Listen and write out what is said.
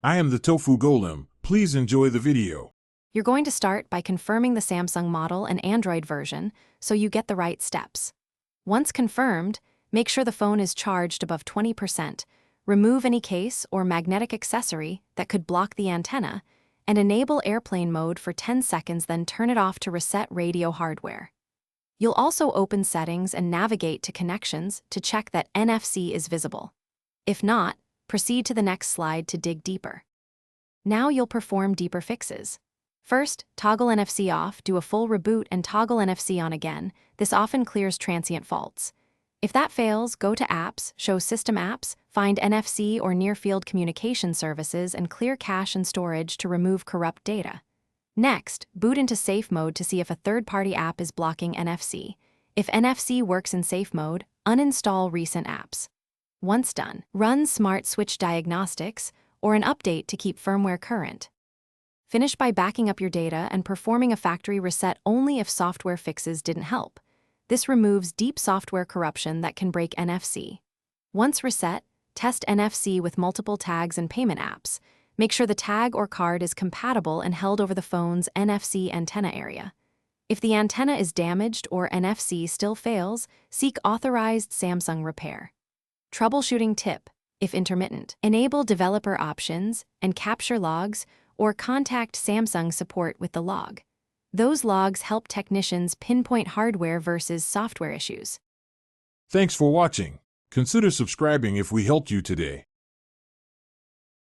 I am the Tofu Golem. Please enjoy the video. You're going to start by confirming the Samsung model and Android version so you get the right steps. Once confirmed, make sure the phone is charged above 20%, remove any case or magnetic accessory that could block the antenna, and enable airplane mode for 10 seconds, then turn it off to reset radio hardware. You'll also open settings and navigate to connections to check that NFC is visible. If not, proceed to the next slide to dig deeper. Now you'll perform deeper fixes. First, toggle NFC off, do a full reboot and toggle NFC on again. This often clears transient faults. If that fails, go to Apps, show System Apps, find NFC or Near-Field Communication Services and clear cache and storage to remove corrupt data. Next, boot into safe mode to see if a third-party app is blocking NFC. If NFC works in safe mode, uninstall recent apps. Once done, run Smart Switch Diagnostics or an update to keep firmware current. Finish by backing up your data and performing a factory reset only if software fixes didn't help. This removes deep software corruption that can break NFC. Once reset, test NFC with multiple tags and payment apps. Make sure the tag or card is compatible and held over the phone's NFC antenna area. If the antenna is damaged or NFC still fails, seek authorized Samsung repair. Troubleshooting tip: if intermittent, enable developer options and capture logs or contact Samsung support with the log. Those logs help technicians pinpoint hardware versus software issues. Thanks for watching. Consider subscribing if we helped you today.